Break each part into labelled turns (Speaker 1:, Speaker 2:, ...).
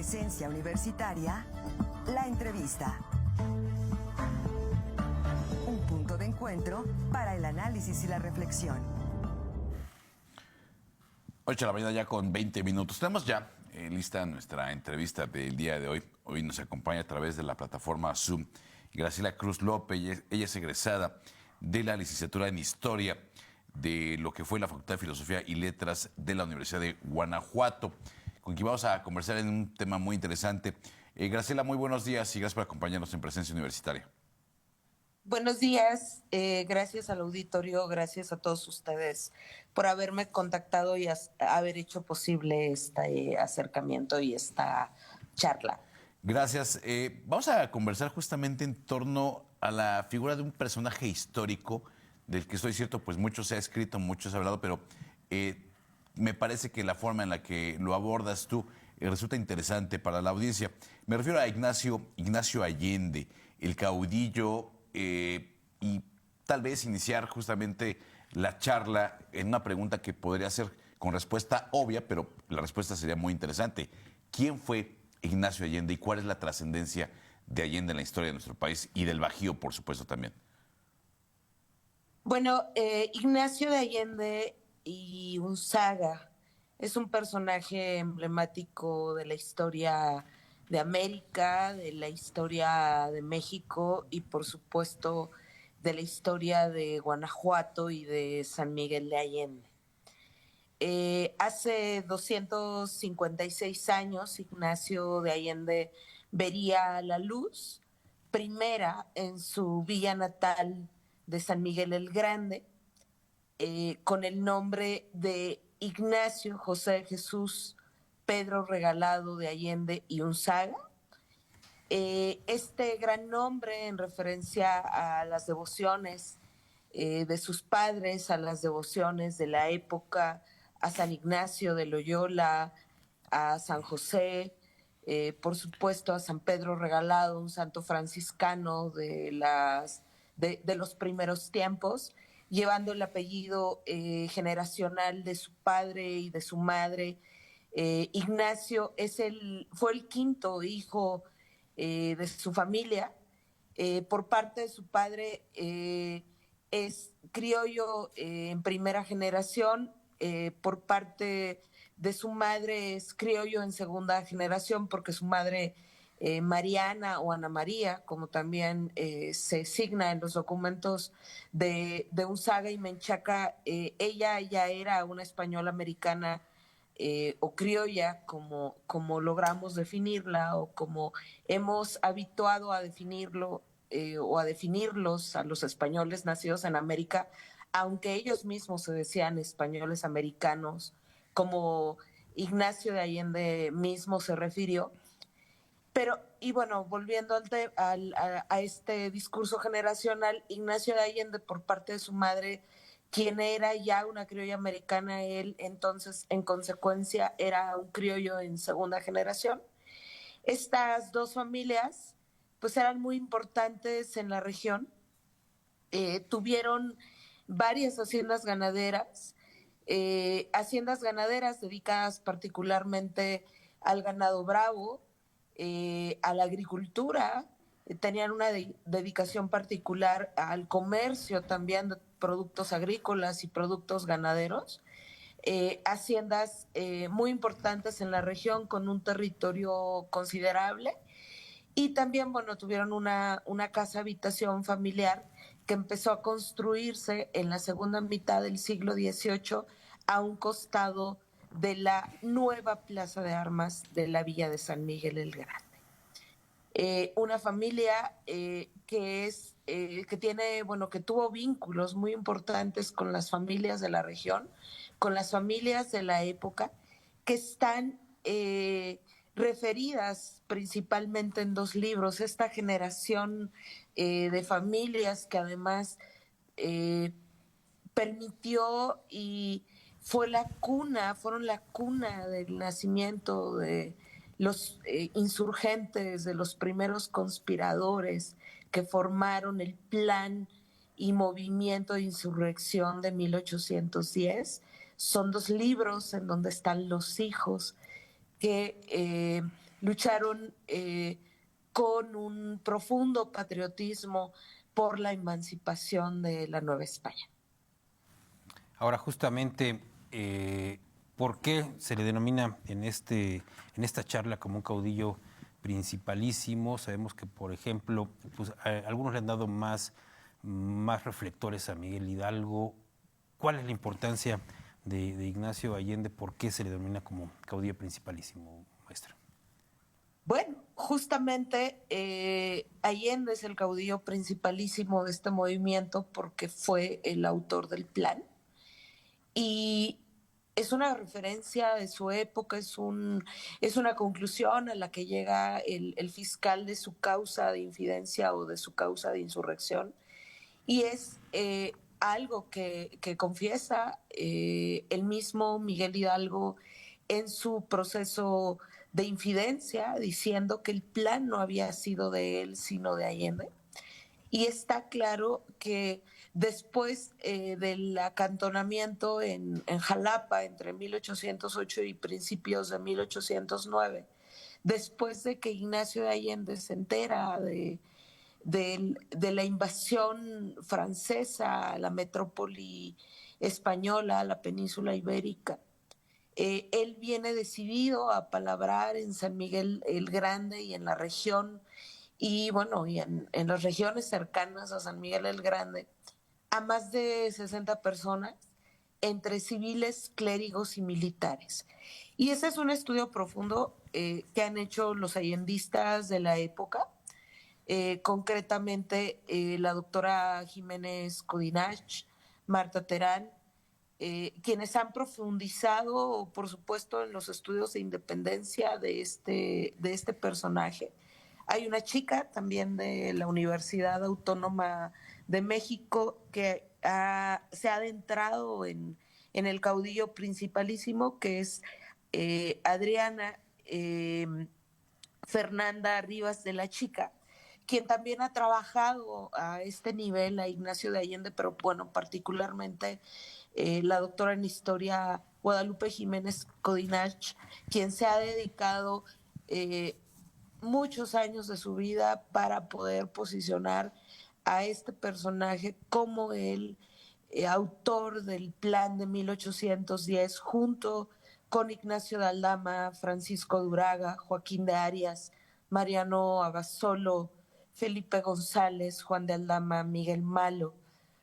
Speaker 1: Presencia Universitaria, la entrevista. Un punto de encuentro para el análisis y la reflexión.
Speaker 2: 8 de la mañana ya con 20 minutos. Tenemos ya lista nuestra entrevista del día de hoy. Hoy nos acompaña a través de la plataforma Zoom Graciela Cruz López. Ella es egresada de la licenciatura en Historia de lo que fue la Facultad de Filosofía y Letras de la Universidad de Guanajuato, con quien vamos a conversar en un tema muy interesante. Graciela, muy buenos días y gracias por acompañarnos en Presencia Universitaria.
Speaker 3: Buenos días, gracias al auditorio, gracias a todos ustedes por haberme contactado y haber hecho posible este acercamiento y esta charla.
Speaker 2: Gracias. Vamos a conversar justamente en torno a la figura de un personaje histórico del que estoy cierto, pues mucho se ha escrito, mucho se ha hablado, pero me parece que la forma en la que lo abordas tú resulta interesante para la audiencia. Me refiero a Ignacio Allende, el caudillo, y tal vez iniciar justamente la charla en una pregunta que podría ser con respuesta obvia, pero la respuesta sería muy interesante. ¿Quién fue Ignacio Allende y cuál es la trascendencia de Allende en la historia de nuestro país y del Bajío, por supuesto, también?
Speaker 3: Bueno, Ignacio de Allende y Unzaga es un personaje emblemático de la historia de América, de la historia de México y por supuesto de la historia de Guanajuato y de San Miguel de Allende. Hace 256 años Ignacio de Allende vería la luz, primera en su villa natal de San Miguel el Grande, con el nombre de Ignacio José Jesús Pedro Regalado de Allende y Unzaga. Este gran nombre en referencia a las devociones de sus padres, a las devociones de la época, a San Ignacio de Loyola, a San José, por supuesto a San Pedro Regalado, un santo franciscano de los primeros tiempos, llevando el apellido generacional de su padre y de su madre. Ignacio fue el quinto hijo de su familia. Por parte de su padre es criollo en primera generación, por parte de su madre es criollo en segunda generación, porque su madre Mariana o Ana María, como también se signa en los documentos de Unzaga y Menchaca, ella ya era una española americana o criolla, como logramos definirla o como hemos habituado a definirlo o a definirlos a los españoles nacidos en América, aunque ellos mismos se decían españoles americanos, como Ignacio de Allende mismo se refirió. Pero, y bueno, volviendo a este discurso generacional, Ignacio de Allende, por parte de su madre, quien era ya una criolla americana, él entonces, en consecuencia, era un criollo en segunda generación. Estas dos familias, pues eran muy importantes en la región, tuvieron varias haciendas ganaderas dedicadas particularmente al ganado bravo, a la agricultura, tenían una dedicación particular al comercio también de productos agrícolas y productos ganaderos, haciendas muy importantes en la región con un territorio considerable. Y también, bueno, tuvieron una casa habitación familiar que empezó a construirse en la segunda mitad del siglo XVIII a un costado de la nueva plaza de armas de la villa de San Miguel el Grande. Una familia que tiene, bueno, que tuvo vínculos muy importantes con las familias de la región, con las familias de la época, que están referidas principalmente en dos libros. Esta generación de familias que además permitió y fueron la cuna del nacimiento de los insurgentes, de los primeros conspiradores que formaron el plan y movimiento de insurrección de 1810. Son dos libros en donde están los hijos que lucharon con un profundo patriotismo por la emancipación de la Nueva España.
Speaker 4: Ahora, justamente, ¿por qué se le denomina en esta charla como un caudillo principalísimo? Sabemos que, por ejemplo, pues, algunos le han dado más reflectores a Miguel Hidalgo. ¿Cuál es la importancia de Ignacio Allende? ¿Por qué se le denomina como caudillo principalísimo, maestra?
Speaker 3: Bueno, justamente Allende es el caudillo principalísimo de este movimiento porque fue el autor del plan. Y es una referencia de su época, es una conclusión a la que llega el fiscal de su causa de infidencia o de su causa de insurrección. Y es algo que confiesa el mismo Miguel Hidalgo en su proceso de infidencia, diciendo que el plan no había sido de él, sino de Allende. Y está claro que después del acantonamiento en Jalapa entre 1808 y principios de 1809, después de que Ignacio de Allende se entera de la invasión francesa a la metrópoli española, a la península ibérica, él viene decidido a palabrar en San Miguel el Grande y en la región, y bueno, y en las regiones cercanas a San Miguel el Grande, a más de 60 personas, entre civiles, clérigos y militares. Y ese es un estudio profundo que han hecho los allendistas de la época, concretamente la doctora Jiménez Codinach, Marta Terán, quienes han profundizado, por supuesto, en los estudios de independencia de este personaje. Hay una chica también de la Universidad Autónoma de México que se ha adentrado en el caudillo principalísimo, que es Adriana Fernanda Rivas de la Chica, quien también ha trabajado a este nivel a Ignacio de Allende, pero bueno, particularmente la doctora en historia Guadalupe Jiménez Codinach, quien se ha dedicado muchos años de su vida para poder posicionar a este personaje como el autor del plan de 1810, junto con Ignacio de Aldama, Francisco Duraga, Joaquín de Arias, Mariano Abasolo, Felipe González, Juan de Aldama, Miguel Malo,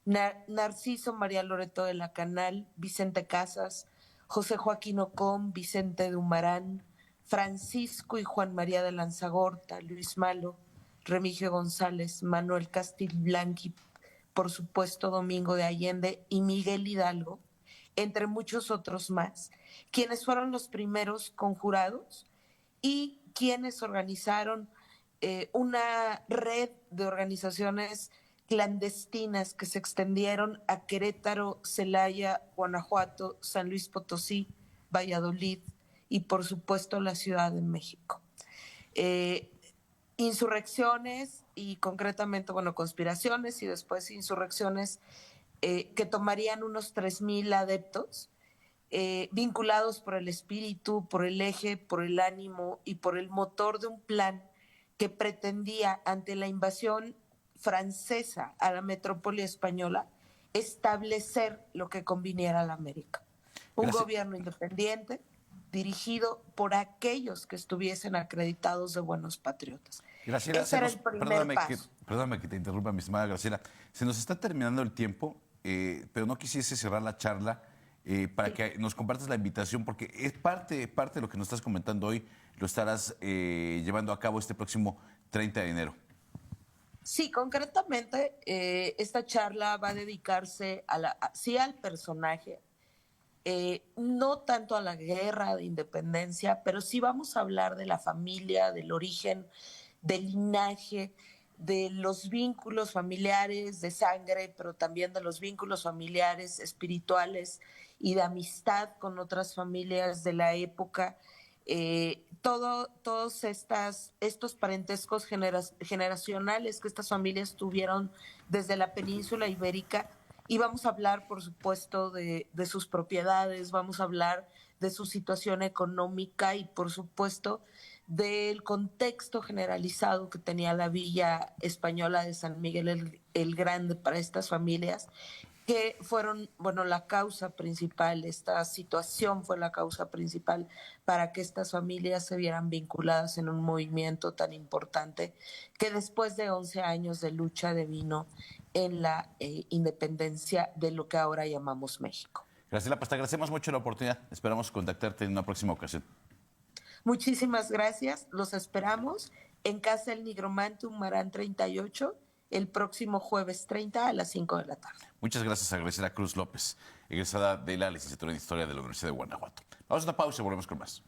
Speaker 3: Narciso María Loreto de la Canal, Vicente Casas, José Joaquín Ocón, Vicente de Humarán, Francisco y Juan María de Lanzagorta, Luis Malo, Remigio González, Manuel Castillblanqui, por supuesto Domingo de Allende y Miguel Hidalgo, entre muchos otros más, quienes fueron los primeros conjurados y quienes organizaron una red de organizaciones clandestinas que se extendieron a Querétaro, Celaya, Guanajuato, San Luis Potosí, Valladolid y por supuesto la Ciudad de México. Insurrecciones y concretamente, bueno, conspiraciones y después insurrecciones que tomarían unos 3,000 adeptos, vinculados por el espíritu, por el eje, por el ánimo y por el motor de un plan que pretendía, ante la invasión francesa a la metrópoli española, establecer lo que conviniera a la América. Un gobierno independiente dirigido por aquellos que estuviesen acreditados de buenos patriotas.
Speaker 2: Graciela,
Speaker 3: ese era el primer paso.
Speaker 2: Perdóname que te interrumpa, mi estimada Graciela. Se nos está terminando el tiempo, pero no quisiese cerrar la charla para que nos compartas la invitación, porque es parte de lo que nos estás comentando hoy, lo estarás llevando a cabo este próximo 30 de enero.
Speaker 3: Sí, concretamente, esta charla va a dedicarse sí al personaje, no tanto a la guerra de independencia, pero sí vamos a hablar de la familia, del origen, del linaje, de los vínculos familiares de sangre, pero también de los vínculos familiares espirituales y de amistad con otras familias de la época. Todos estos parentescos generacionales que estas familias tuvieron desde la península ibérica, y vamos a hablar, por supuesto, de sus propiedades, vamos a hablar de su situación económica y, por supuesto, del contexto generalizado que tenía la villa española de San Miguel el Grande para estas familias, que fueron, bueno, la causa principal, esta situación fue la causa principal para que estas familias se vieran vinculadas en un movimiento tan importante que después de 11 años de lucha devino en la independencia de lo que ahora llamamos México.
Speaker 2: Graciela, pues te agradecemos mucho la oportunidad. Esperamos contactarte en una próxima ocasión.
Speaker 3: Muchísimas gracias, los esperamos en Casa El Nigromantum Marán 38 el próximo jueves 30 a las 5 de la tarde.
Speaker 2: Muchas gracias a Graciela Cruz López, egresada de la licenciatura en Historia de la Universidad de Guanajuato. Vamos a una pausa y volvemos con más.